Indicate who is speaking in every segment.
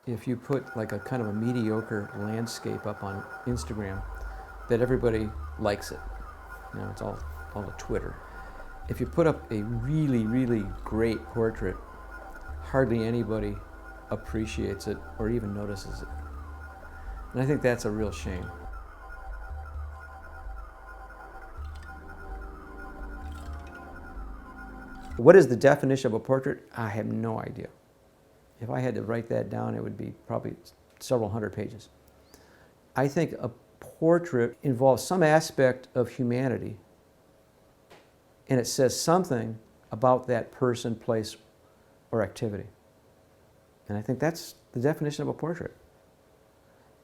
Speaker 1: if you put like a kind of a mediocre landscape up on Instagram, that everybody likes it. You know, it's all a Twitter. If you put up a really, really great portrait, hardly anybody appreciates it or even notices it. And I think that's a real shame. What is the definition of a portrait? I have no idea. If I had to write that down, it would be probably several hundred pages. I think a portrait involves some aspect of humanity, and it says something about that person, place, or activity. And I think that's the definition of a portrait.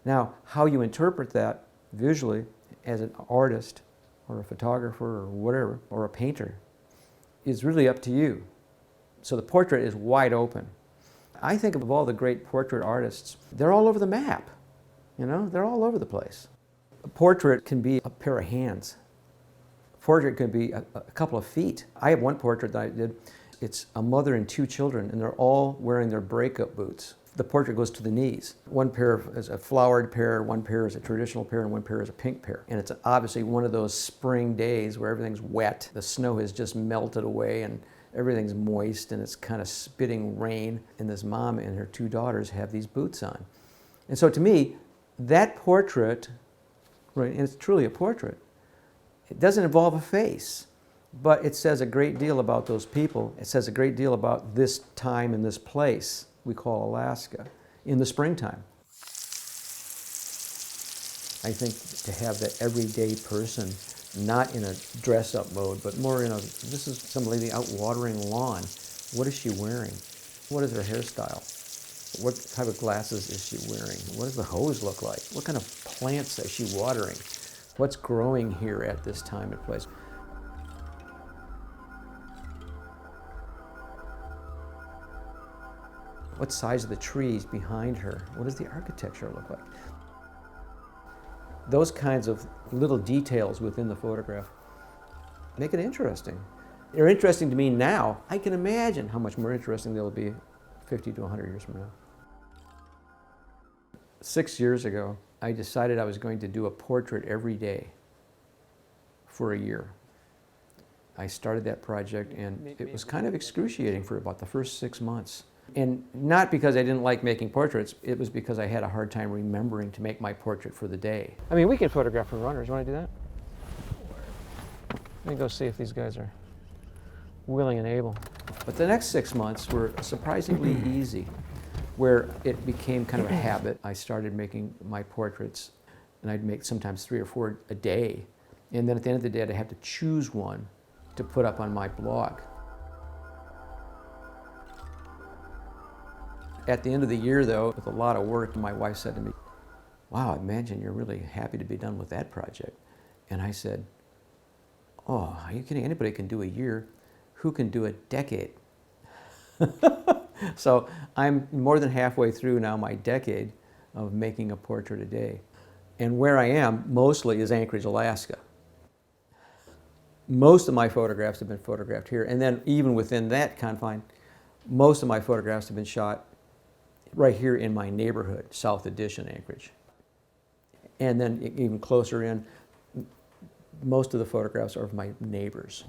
Speaker 1: Now, how you interpret that visually as an artist or a photographer or whatever, or a painter, is really up to you. So the portrait is wide open. I think of all the great portrait artists, they're all over the map. You know, they're all over the place. A portrait can be a pair of hands. A portrait could be a couple of feet. I have one portrait that I did. It's a mother and two children, and they're all wearing their breakup boots. The portrait goes to the knees. One pair is a flowered pair, one pair is a traditional pair, and one pair is a pink pair. And it's obviously one of those spring days where everything's wet. The snow has just melted away and everything's moist and it's kind of spitting rain. And this mom and her two daughters have these boots on. And so to me, that portrait, right, and it's truly a portrait, it doesn't involve a face, but it says a great deal about those people. It says a great deal about this time and this place we call Alaska in the springtime. I think to have that everyday person, not in a dress-up mode, but more in a, this is some lady out watering lawn. What is she wearing? What is her hairstyle? What type of glasses is she wearing? What does the hose look like? What kind of plants is she watering? What's growing here at this time and place? What size are the trees behind her? What does the architecture look like? Those kinds of little details within the photograph make it interesting. They're interesting to me now. I can imagine how much more interesting they'll be 50 to 100 years from now. 6 years ago, I decided I was going to do a portrait every day for a year. I started that project and it was kind of excruciating for about the first 6 months. And not because I didn't like making portraits, it was because I had a hard time remembering to make my portrait for the day. I mean, we can photograph for runners. You want to do that? Let me go see if these guys are willing and able. But the next 6 months were surprisingly easy, where it became kind of a habit. I started making my portraits, and I'd make sometimes 3 or 4 a day. And then at the end of the day, I'd have to choose one to put up on my blog. At the end of the year, though, with a lot of work, my wife said to me, "Wow, I imagine you're really happy to be done with that project." And I said, "Oh, are you kidding? Anybody can do a year. Who can do a decade?" So I'm more than halfway through now my decade of making a portrait a day. And where I am mostly is Anchorage, Alaska. Most of my photographs have been photographed here. And then even within that confine, most of my photographs have been shot right here in my neighborhood, South Addition, Anchorage. And then even closer in, most of the photographs are of my neighbors.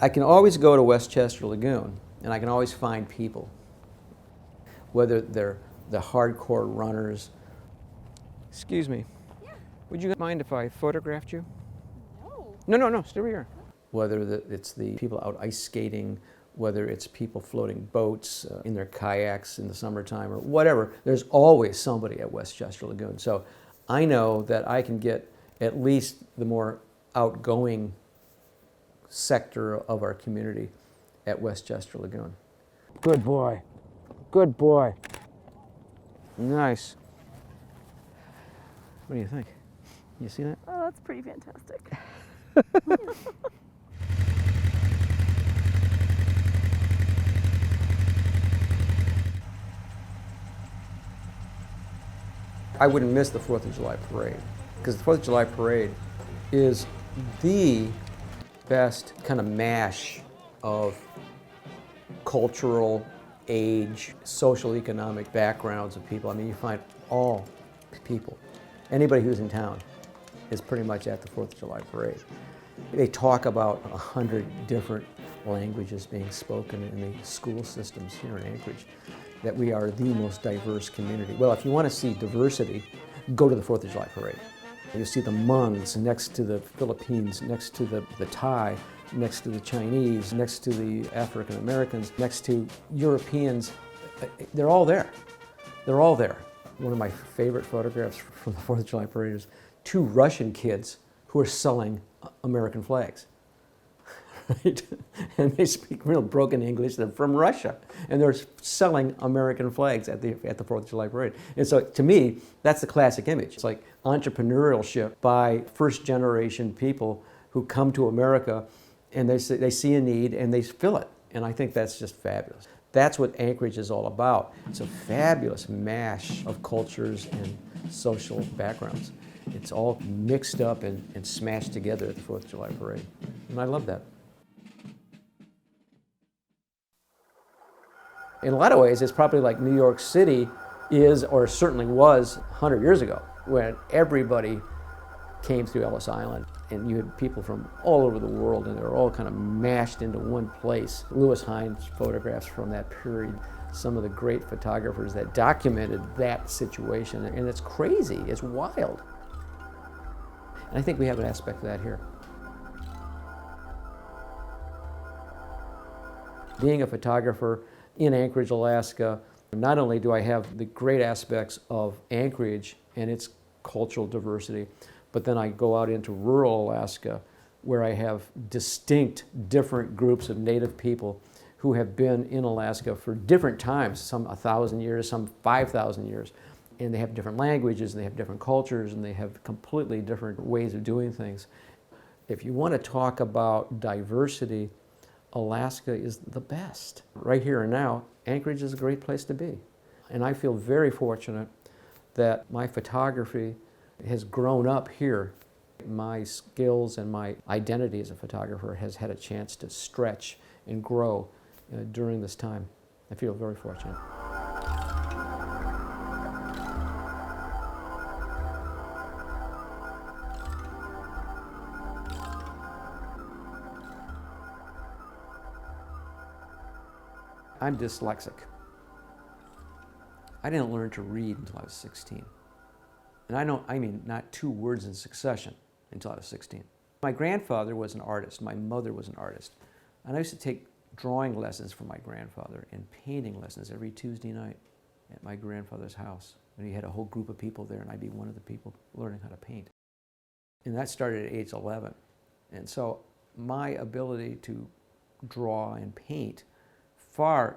Speaker 1: I can always go to Westchester Lagoon, and I can always find people, whether they're the hardcore runners. Excuse me.
Speaker 2: Yeah.
Speaker 1: Would you mind if I photographed you?
Speaker 2: No.
Speaker 1: No, stay right here. Whether it's the people out ice skating, whether it's people floating boats in their kayaks in the summertime or whatever, there's always somebody at Westchester Lagoon. So I know that I can get at least the more outgoing sector of our community at Westchester Lagoon. Good boy. Good boy. Nice. What do you think? You see that?
Speaker 2: Oh, that's pretty fantastic.
Speaker 1: I wouldn't miss the 4th of July parade, because the 4th of July parade is the best kind of mash of cultural age, social economic backgrounds of people. I mean, you find all people. Anybody who's in town is pretty much at the 4th of July parade. They talk about 100 different languages being spoken in the school systems here in Anchorage, that we are the most diverse community. Well, if you want to see diversity, go to the 4th of July parade. You see the Hmons next to the Philippines, next to the Thai, next to the Chinese, next to the African Americans, next to Europeans. They're all there. They're all there. One of my favorite photographs from the 4th of July parade is 2 Russian kids who are selling American flags. Right? And they speak real broken English. They're from Russia, and they're selling American flags at the 4th of July parade. And so, to me, that's the classic image. It's like entrepreneurship by first-generation people who come to America, and they see a need and they fill it. And I think that's just fabulous. That's what Anchorage is all about. It's a fabulous mash of cultures and social backgrounds. It's all mixed up and smashed together at the 4th of July parade. And I love that. In a lot of ways, it's probably like New York City is, or certainly was, 100 years ago, when everybody came through Ellis Island, and you had people from all over the world, and they were all kind of mashed into one place. Lewis Hines photographs from that period, some of the great photographers that documented that situation, and it's crazy, it's wild. And I think we have an aspect of that here. Being a photographer in Anchorage, Alaska, not only do I have the great aspects of Anchorage and its cultural diversity, but then I go out into rural Alaska where I have distinct, different groups of native people who have been in Alaska for different times, some 1,000 years, some 5,000 years. And they have different languages, and they have different cultures, and they have completely different ways of doing things. If you want to talk about diversity, Alaska is the best. Right here and now, Anchorage is a great place to be. And I feel very fortunate that my photography has grown up here. My skills and my identity as a photographer has had a chance to stretch and grow during this time. I feel very fortunate. I'm dyslexic. I didn't learn to read until I was 16. And I mean not 2 words in succession until I was 16. My grandfather was an artist. My mother was an artist. And I used to take drawing lessons from my grandfather and painting lessons every Tuesday night at my grandfather's house. And he had a whole group of people there, and I'd be one of the people learning how to paint. And that started at age 11. And so my ability to draw and paint far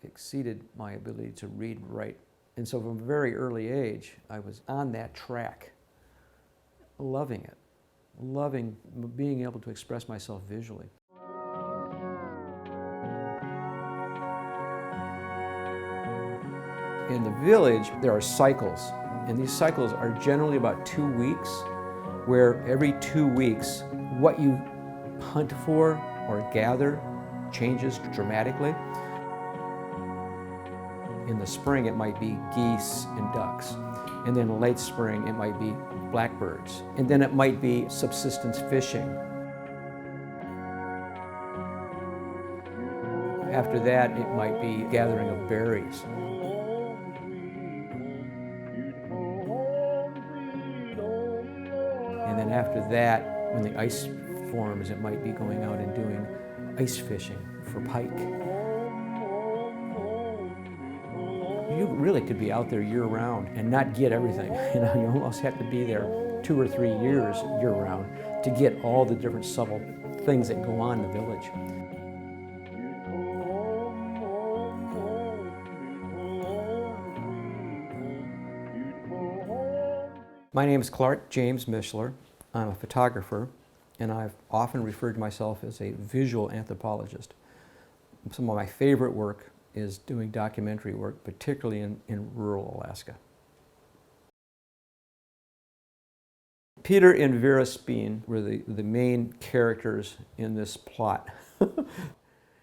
Speaker 1: exceeded my ability to read and write. And so from a very early age, I was on that track, loving it, loving being able to express myself visually. In the village, there are cycles, and these cycles are generally about 2 weeks, where every 2 weeks, what you hunt for or gather changes dramatically. In the spring, it might be geese and ducks. And then late spring, it might be blackbirds. And then it might be subsistence fishing. After that, it might be gathering of berries. And then after that, when the ice forms, it might be going out and doing ice fishing for pike. You really could be out there year-round and not get everything. You know, you almost have to be there 2 or 3 years year-round to get all the different subtle things that go on in the village. My name is Clark James Mishler. I'm a photographer, and I've often referred to myself as a visual anthropologist. Some of my favorite work is doing documentary work, particularly in rural Alaska. Peter and Vera Speen were the main characters in this plot.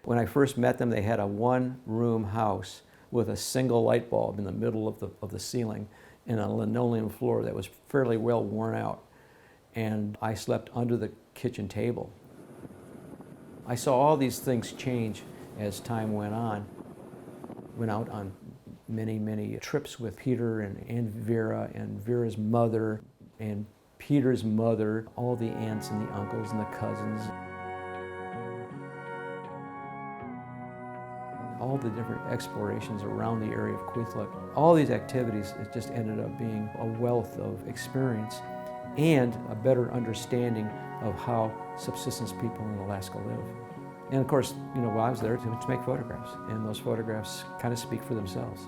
Speaker 1: When I first met them, they had a one-room house with a single light bulb in the middle of the ceiling and a linoleum floor that was fairly well worn out. And I slept under the kitchen table. I saw all these things change as time went on. Went out on many, many trips with Peter and Vera and Vera's mother and Peter's mother, all the aunts and the uncles and the cousins. All the different explorations around the area of Kwethluk. All these activities, it just ended up being a wealth of experience and a better understanding of how subsistence people in Alaska live. And of course, you know, while I was there to make photographs, and those photographs kind of speak for themselves.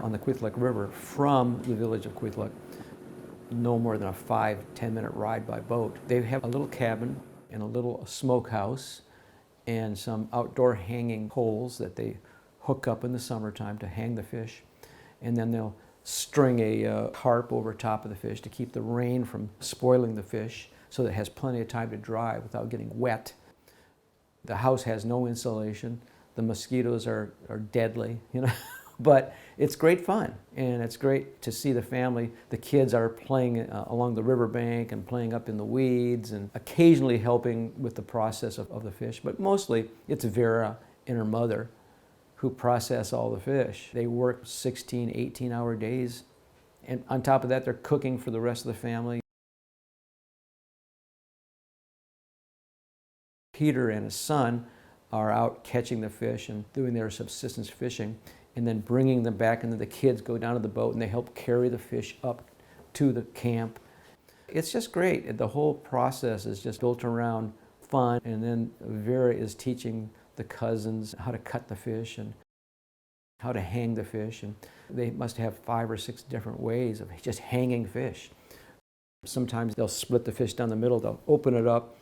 Speaker 1: On the Kwethluk River, from the village of Kwethluk, no more than a 5-10 minute ride by boat. They have a little cabin and a little smokehouse and some outdoor hanging poles that they hook up in the summertime to hang the fish. And then they'll string a tarp over top of the fish to keep the rain from spoiling the fish so that it has plenty of time to dry without getting wet. The house has no insulation. The mosquitoes are deadly, you know. But it's great fun, and it's great to see the family. The kids are playing along the riverbank and playing up in the weeds and occasionally helping with the process of the fish. But mostly it's Vera and her mother who process all the fish. They work 16, 18-hour days, and on top of that, they're cooking for the rest of the family. Peter and his son are out catching the fish and doing their subsistence fishing, and then bringing them back, and then the kids go down to the boat and they help carry the fish up to the camp. It's just great. The whole process is just built around fun, and then Vera is teaching the cousins how to cut the fish and how to hang the fish, and they must have 5 or 6 different ways of just hanging fish. Sometimes they'll split the fish down the middle, they'll open it up,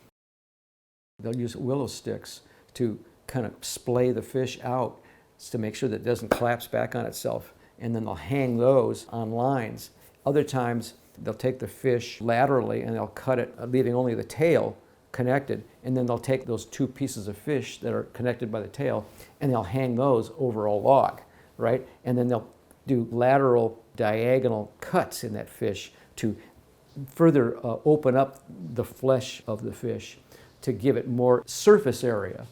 Speaker 1: they'll use willow sticks to kind of splay the fish out to make sure that it doesn't collapse back on itself, and then they'll hang those on lines. Other times they'll take the fish laterally and they'll cut it, leaving only the tail connected, and then they'll take those 2 pieces of fish that are connected by the tail and they'll hang those over a log, right? And then they'll do lateral diagonal cuts in that fish to further open up the flesh of the fish to give it more surface area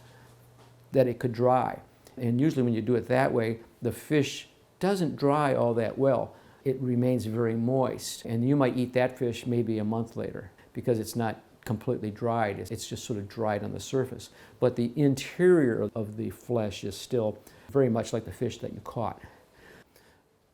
Speaker 1: that it could dry. And usually when you do it that way, the fish doesn't dry all that well. It remains very moist. And you might eat that fish maybe a month later because it's not completely dried. It's just sort of dried on the surface. But the interior of the flesh is still very much like the fish that you caught.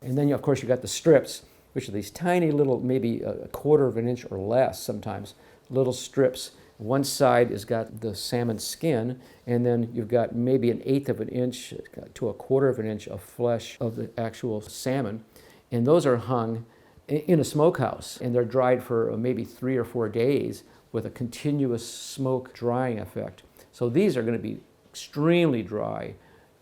Speaker 1: And then, of course, you got the strips, which are these tiny little, maybe a quarter of an inch or less sometimes, little strips. One side has got the salmon skin, and then you've got maybe 1/8 of an inch to 1/4 of an inch of flesh of the actual salmon. And those are hung in a smokehouse, and they're dried for maybe 3 or 4 days with a continuous smoke drying effect. So these are going to be extremely dry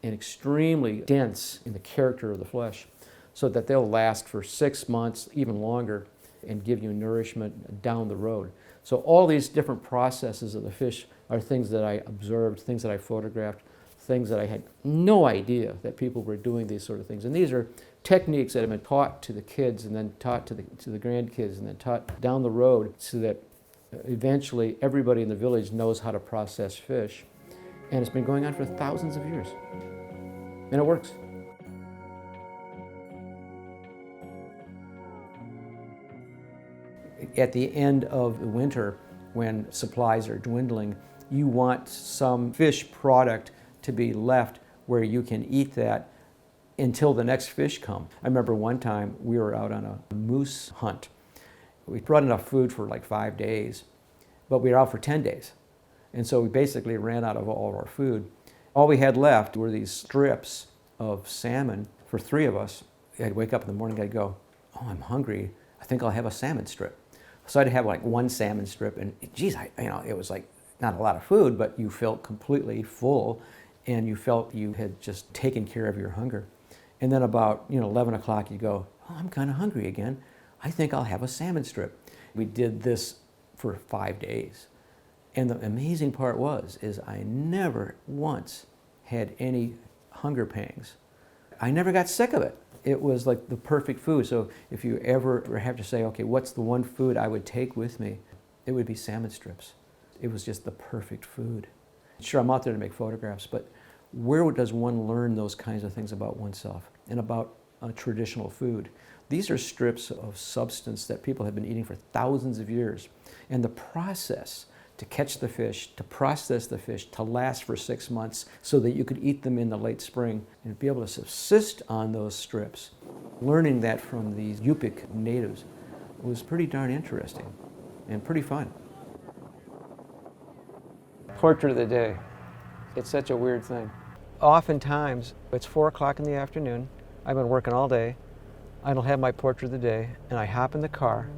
Speaker 1: and extremely dense in the character of the flesh, so that they'll last for 6 months, even longer, and give you nourishment down the road. So all these different processes of the fish are things that I observed, things that I photographed, things that I had no idea that people were doing these sort of things. And these are techniques that have been taught to the kids and then taught to the grandkids and then taught down the road, so that eventually everybody in the village knows how to process fish. And it's been going on for thousands of years. And it works. At the end of the winter, when supplies are dwindling, you want some fish product to be left where you can eat that until the next fish come. I remember one time we were out on a moose hunt. We brought enough food for like 5 days, but we were out for 10 days. And so we basically ran out of all of our food. All we had left were these strips of salmon for 3 of us. I'd wake up in the morning, I'd go, oh, I'm hungry. I think I'll have a salmon strip. So I'd have like 1 salmon strip, and geez, it was like not a lot of food, but you felt completely full, and you felt you had just taken care of your hunger. And then about 11 o'clock, you go, oh, I'm kind of hungry again. I think I'll have a salmon strip. We did this for 5 days, And the amazing part is I never once had any hunger pangs. I never got sick of it. It was like the perfect food. So if you ever have to say, okay, what's the one food I would take with me? It would be salmon strips. It was just the perfect food. Sure, I'm out there to make photographs, but where does one learn those kinds of things about oneself and about traditional food? These are strips of substance that people have been eating for thousands of years. And the process to catch the fish, to process the fish, to last for 6 months so that you could eat them in the late spring and be able to subsist on those strips. Learning that from these Yupik natives was pretty darn interesting and pretty fun. Portrait of the day. It's such a weird thing. Oftentimes, it's 4 o'clock in the afternoon. I've been working all day. I don't have my portrait of the day, and I hop in the car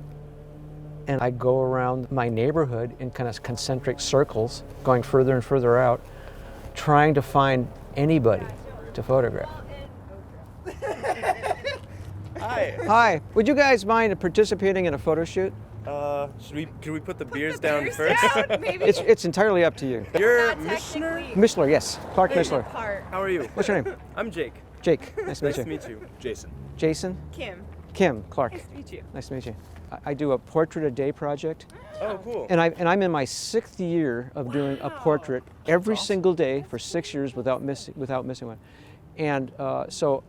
Speaker 1: and I go around my neighborhood in kind of concentric circles, going further and further out, trying to find anybody to photograph.
Speaker 3: Hi.
Speaker 1: Hi, would you guys mind participating in a photo shoot?
Speaker 3: Can we put the beers down first?
Speaker 2: Maybe.
Speaker 1: It's entirely up to you.
Speaker 3: You're
Speaker 2: Not
Speaker 3: Missioner?
Speaker 2: technically.
Speaker 1: Mishler, yes, Clark Mishler.
Speaker 3: How are you?
Speaker 1: What's your name?
Speaker 3: I'm Jake.
Speaker 1: Jake, nice to
Speaker 3: Nice
Speaker 1: meet
Speaker 3: to
Speaker 1: you.
Speaker 3: meet you. Jason.
Speaker 1: Jason?
Speaker 2: Kim.
Speaker 1: Kim, Clark.
Speaker 2: Nice to meet you.
Speaker 1: Nice to meet you. I do a portrait a day project,
Speaker 3: Oh, cool.
Speaker 1: and I'm in my 6th year of doing a portrait every single day for 6 years without missing one. And so,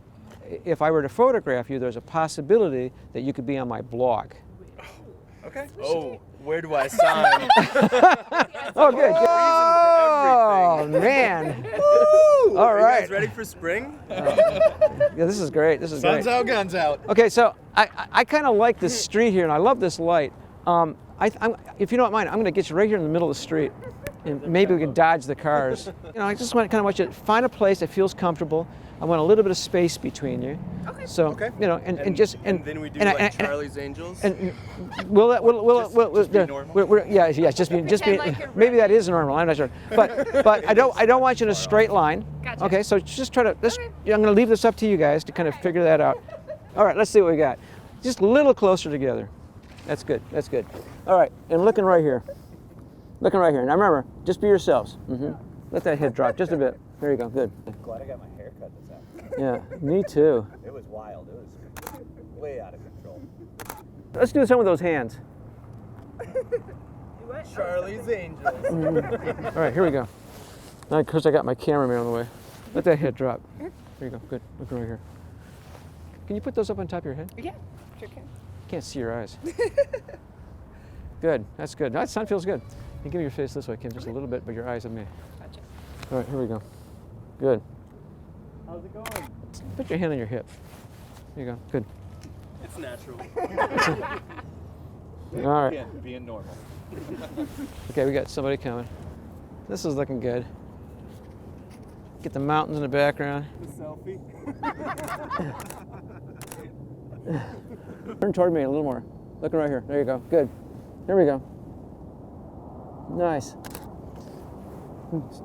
Speaker 1: if I were to photograph you, there's a possibility that you could be on my blog.
Speaker 3: Okay. Oh, where do I sign?
Speaker 1: Oh, good.
Speaker 3: Oh,
Speaker 1: Oh man!
Speaker 3: Woo!
Speaker 1: All
Speaker 3: Are you
Speaker 1: right.
Speaker 3: guys ready for spring?
Speaker 1: Yeah, this is great. This is great.
Speaker 4: Sun's out, guns out.
Speaker 1: Okay, so I kind of like this street here, and I love this light. If you don't mind, I'm going to get you right here in the middle of the street, and maybe we can dodge the cars. I just want you to find a place that feels comfortable. I want a little bit of space between you.
Speaker 2: Okay.
Speaker 1: So
Speaker 4: Okay.
Speaker 1: and
Speaker 3: then we do
Speaker 1: and
Speaker 3: like Charlie's Angels.
Speaker 1: And we'll
Speaker 4: Just be normal?
Speaker 1: yeah, just be
Speaker 2: Pretend like you're
Speaker 1: maybe that
Speaker 2: ready.
Speaker 1: is normal. I'm not sure, but I don't want you in a straight line.
Speaker 2: Gotcha.
Speaker 1: Okay, so just try to.
Speaker 2: Okay.
Speaker 1: I'm going to leave this up to you guys to kind of figure that out. All right, let's see what we got. Just a little closer together. That's good. That's good. All right, and looking right here. Looking right here. Now remember, just be yourselves. Let that head drop just a bit. There you go. Good.
Speaker 4: Glad I got my hair cut this afternoon.
Speaker 1: Yeah, me too.
Speaker 4: It was wild. It was way out of control.
Speaker 1: Let's do some of those hands.
Speaker 3: Charlie's Angels.
Speaker 1: All right, here we go. Now, of course, I got my cameraman on the way. Let that head drop. There you go. Good. Look right here. Can you put those up on top of your head?
Speaker 2: Yeah, sure can.
Speaker 1: Can't see your eyes. Good. That's good. That sun feels good. You give your face this way, Kim, just a little bit, but your eyes on me.
Speaker 2: Gotcha.
Speaker 1: All right, here we go. Good.
Speaker 4: How's it going?
Speaker 1: Put your hand on your hip. There you go. Good.
Speaker 3: It's natural.
Speaker 1: All right.
Speaker 4: Being normal.
Speaker 1: Okay, we got somebody coming. This is looking good. Get the mountains in the background.
Speaker 3: The selfie.
Speaker 1: Turn toward me a little more. Looking right here. There you go. Good. Here we go. Nice.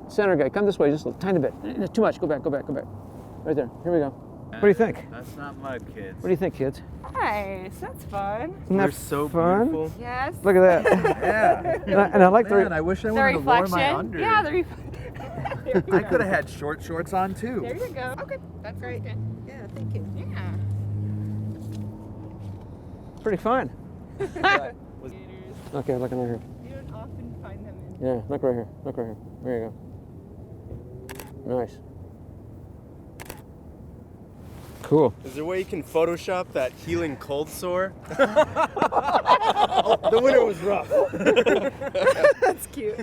Speaker 1: Center guy, come this way just a tiny bit. Too much. Go back. Right there. Here we go. What do you think?
Speaker 4: That's not mud, kids.
Speaker 1: What do you think, kids?
Speaker 2: Nice. That's fun.
Speaker 1: Isn't
Speaker 3: We're
Speaker 1: that
Speaker 3: so
Speaker 1: fun?
Speaker 3: beautiful.
Speaker 2: Yes.
Speaker 1: Look at that.
Speaker 4: Yeah.
Speaker 1: and I like
Speaker 4: Man,
Speaker 1: the.
Speaker 4: I wish I
Speaker 2: The
Speaker 4: wanted to lower
Speaker 2: reflection.
Speaker 4: my under.
Speaker 2: Yeah, the reflection.
Speaker 4: I could have had short shorts on too.
Speaker 2: There you go. Okay, that's great. Yeah, thank you. Yeah.
Speaker 1: Pretty fun. Okay, looking right here.
Speaker 2: You don't often find them in.
Speaker 1: Yeah, look right here. There you go. Nice. Cool.
Speaker 3: Is there a way you can Photoshop that healing cold sore? The winter was rough.
Speaker 2: That's cute.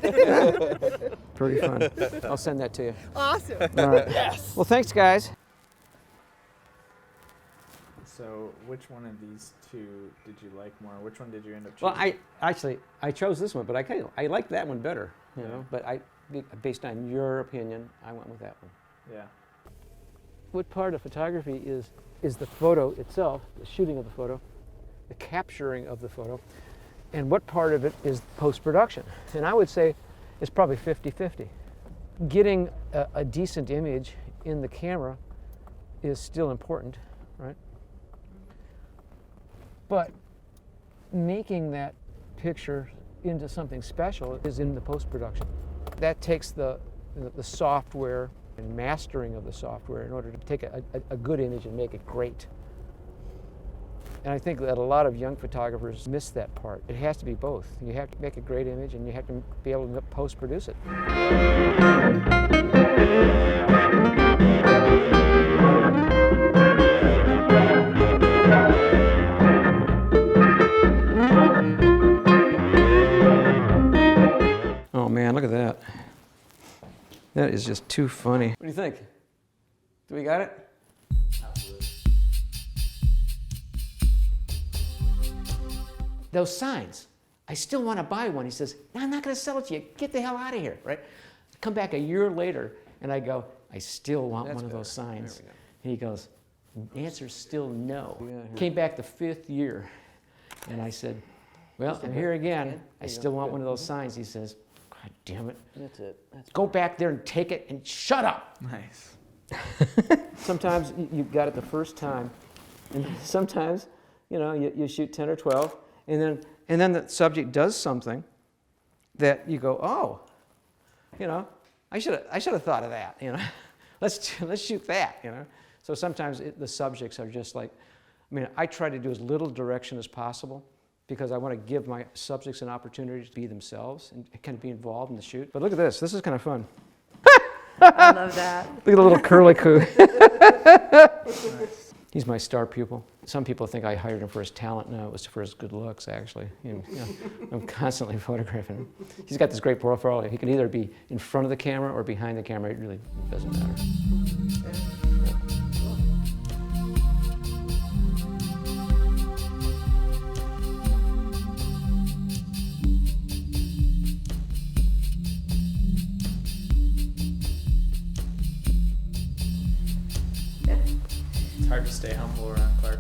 Speaker 1: Pretty fun. I'll send that to you.
Speaker 2: Awesome.
Speaker 1: All right. Yes. Well, thanks, guys.
Speaker 5: So, which one of these two did you like more? Which one did you end up choosing?
Speaker 1: Well, I chose this one, but I like that one better. You know, but based on your opinion, I went with that one.
Speaker 5: Yeah.
Speaker 1: What part of photography is the photo itself, the shooting of the photo, the capturing of the photo, and what part of it is post-production? And I would say it's probably 50-50. Getting a decent image in the camera is still important, right? But making that picture into something special is in the post-production. That takes the software and mastering of the software in order to take a good image and make it great. And I think that a lot of young photographers miss that part. It has to be both. You have to make a great image and you have to be able to post-produce it. Oh man, look at that. That is just too funny. What do you think? Do we got it? Those signs, I still want to buy one. He says, no, I'm not going to sell it to you. Get the hell out of here, right? Come back a year later, and I go, I still want one of those signs. And he goes, the answer's still no. Came back the 5th year, and I said, well, I'm here again. I still want one of those signs. He says, God damn it.
Speaker 6: That's it.
Speaker 1: Go back there and take it and shut up.
Speaker 5: Nice.
Speaker 1: Sometimes you got it the first time, and sometimes, you know, you shoot 10 or 12, and then the subject does something that you go, oh, you know, I should have thought of that. You know, let's shoot that. You know, so sometimes the subjects are just like, I mean, I try to do as little direction as possible because I want to give my subjects an opportunity to be themselves and kind of be involved in the shoot. But look at this. This is kind of fun.
Speaker 2: I love that.
Speaker 1: Look at the little curlicue. He's my star pupil. Some people think I hired him for his talent. No, it was for his good looks, actually. You know, I'm constantly photographing him. He's got this great portfolio. He can either be in front of the camera or behind the camera. It really doesn't matter.
Speaker 5: It's hard to stay humble around Clark.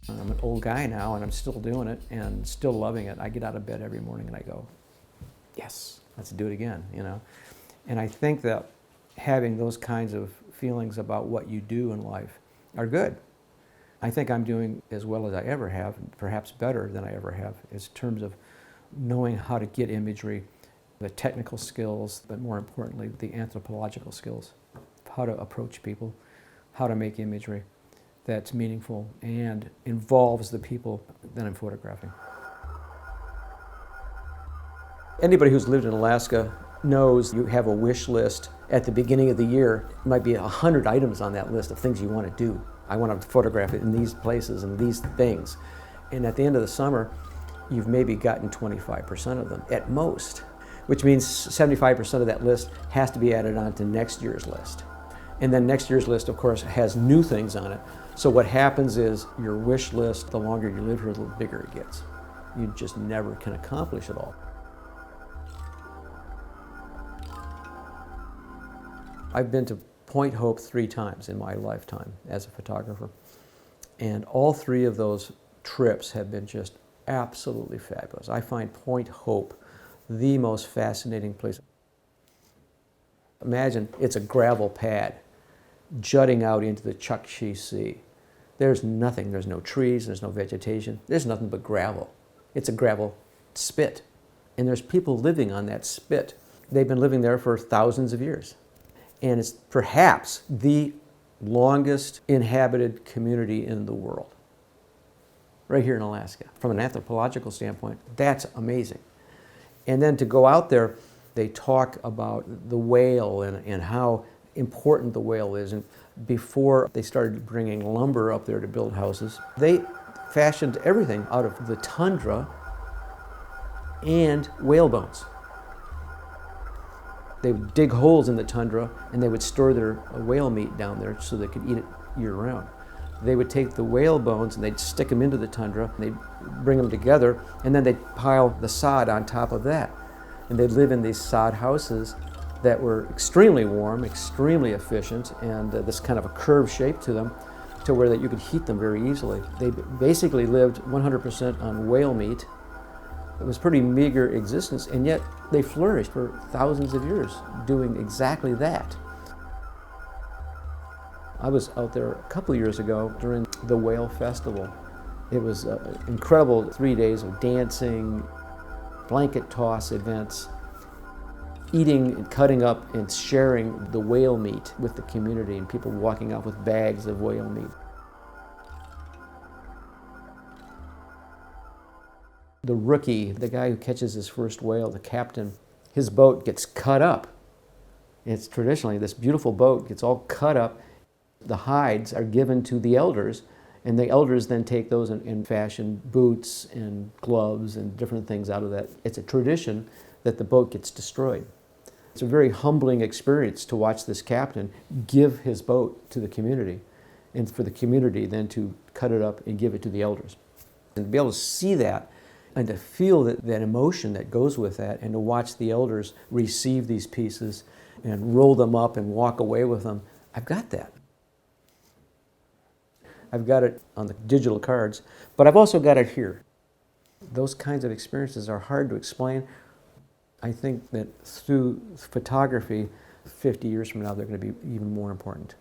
Speaker 1: I'm an old guy now, and I'm still doing it and still loving it. I get out of bed every morning and I go, yes, let's do it again, you know. And I think that having those kinds of feelings about what you do in life are good. I think I'm doing as well as I ever have, perhaps better than I ever have, in terms of knowing how to get imagery, the technical skills, but more importantly, the anthropological skills, how to approach people, how to make imagery that's meaningful and involves the people that I'm photographing. Anybody who's lived in Alaska knows you have a wish list at the beginning of the year. It might be 100 items on that list of things you want to do. I want to photograph it in these places and these things. And at the end of the summer, you've maybe gotten 25% of them at most, which means 75% of that list has to be added on to next year's list. And then next year's list, of course, has new things on it. So what happens is your wish list, the longer you live here, the bigger it gets. You just never can accomplish it all. I've been to Point Hope 3 times in my lifetime as a photographer. And all 3 of those trips have been just absolutely fabulous. I find Point Hope the most fascinating place. Imagine it's a gravel pad jutting out into the Chukchi Sea. There's nothing, there's no trees, there's no vegetation, there's nothing but gravel. It's a gravel spit. And there's people living on that spit. They've been living there for thousands of years. And it's perhaps the longest inhabited community in the world, right here in Alaska. From an anthropological standpoint, that's amazing. And then to go out there, they talk about the whale and how important the whale is. And before they started bringing lumber up there to build houses, they fashioned everything out of the tundra and whale bones. They would dig holes in the tundra and they would store their whale meat down there so they could eat it year-round. They would take the whale bones and they'd stick them into the tundra, and they'd bring them together, and then they'd pile the sod on top of that. And they'd live in these sod houses that were extremely warm, extremely efficient, and this kind of a curved shape to them, to where that you could heat them very easily. They basically lived 100% on whale meat. It was pretty meager existence, and yet they flourished for thousands of years doing exactly that. I was out there a couple of years ago during the Whale Festival. It was an incredible 3 days of dancing, blanket toss events, eating and cutting up and sharing the whale meat with the community, and people walking out with bags of whale meat. The rookie, the guy who catches his first whale, the captain, his boat gets cut up. It's traditionally, this beautiful boat gets all cut up. The hides are given to the elders, and the elders then take those and fashion boots and gloves and different things out of that. It's a tradition that the boat gets destroyed. It's a very humbling experience to watch this captain give his boat to the community, and for the community then to cut it up and give it to the elders. And to be able to see that and to feel that emotion that goes with that, and to watch the elders receive these pieces and roll them up and walk away with them, I've got that. I've got it on the digital cards, but I've also got it here. Those kinds of experiences are hard to explain. I think that through photography, 50 years from now, they're going to be even more important.